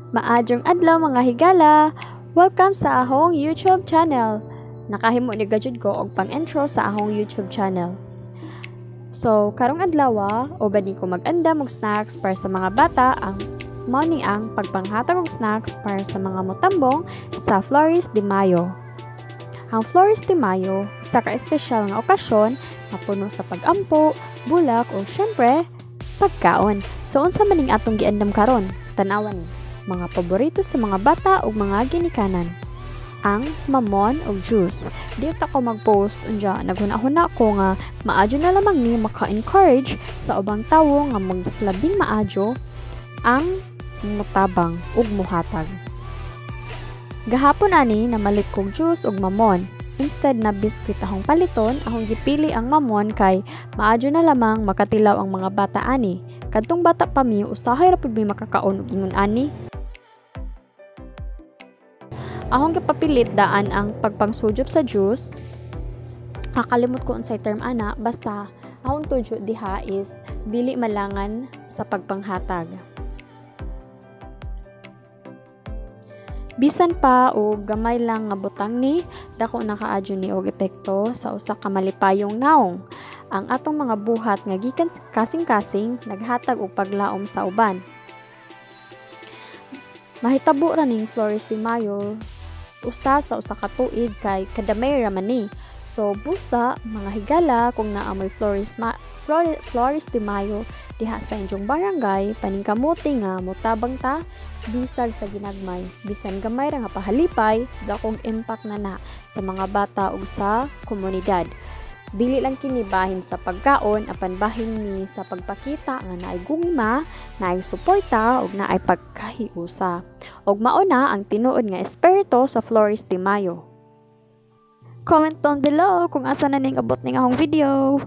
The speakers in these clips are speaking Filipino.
Maadjong adlaw mga higala! Welcome sa ahong YouTube channel. Nakahimo ni gajud ko og pang-intro sa ahong YouTube channel. So, karong adlaw, ubad ni ko mag-andam og snacks para sa mga bata ang morning ang pagpanghatag og snacks para sa mga motambong sa Flores de Mayo. Ang Flores de Mayo, usa ka espesyal nga okasyon na puno sa pag-ampo, bulak o syempre pagkaon. So, unsa man ning atong giandam karon? Tanawan ni mga paborito sa mga bata ug mga ginikanan. Ang mamon ug juice. Di ta ko mag-post unja, naghuna-huna ko nga maadyo na lamang ni maka-encourage sa ubang tawo nga magslabing maadyo ang mutabang ug muhatag. Gahapon ani namalit kog juice ug mamon. Instead na biskwit akong paliton, akong gipili ang mamon kay maadyo na lamang makatilaw ang mga bata ani. Kadtong bata pa mi usahay ra pud mi makakaon og ingon ani. Akong gipapilit daan ang pagpangsudyop sa juice. Kakalimot ko unsay term ana, basta akong tudyo diha is dili malangan sa pagpanghatag. Bisan pa o gamay lang nga butang ni, dako nakaadyo ni og epekto sa usa ka malipayong naong. Ang atong mga buhat nga gikan kasing-kasing naghatag og paglaom sa uban. Mahitabo ra ning Flores de Mayo usa sa usa ka tuig kay kadamay ra man ni. So busa mga higala kung naa may Flores de Mayo diha sa inyong barangay, paningkamuti nga motabang ta bisag sa ginagmay, bisan gamay ra nga pahalipay, dakong impact na sa mga bata ug sa komunidad. Dili lang kini bahin sa pagkaon, apan bahin ni sa pagpakita nga naay gugma, naay suporta ug naay pagkahiusa. Ug mao na ang tinuod nga espiritu sa Flores de Mayo. Comment down below kung asa na ning abot ning akong video.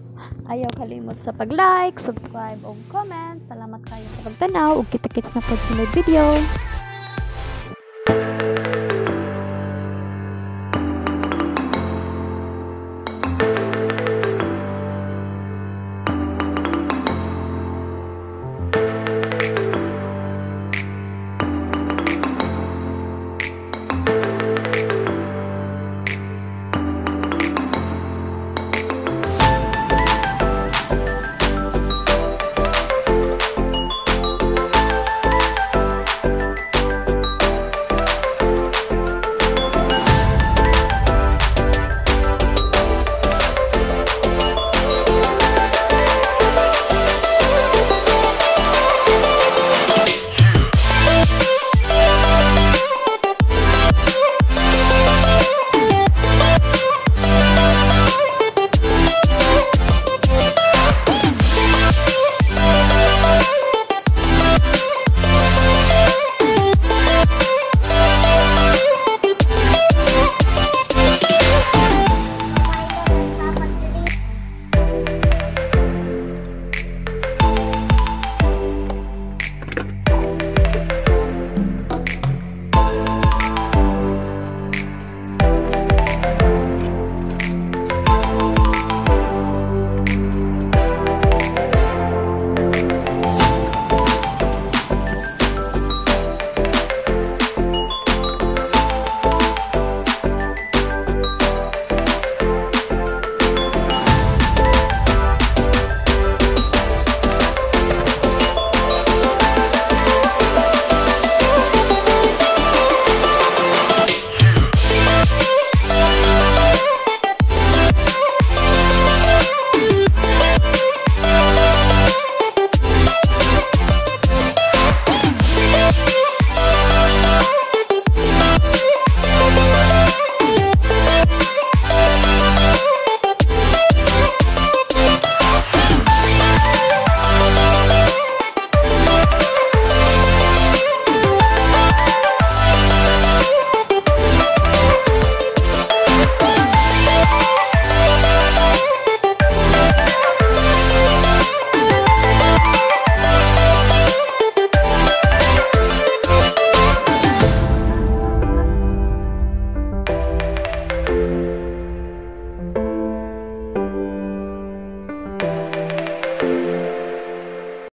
Ayaw kalimot sa pag-like, subscribe ug comment. Salamat kayo sa pagtanaw ug kita-kits na pod sa video.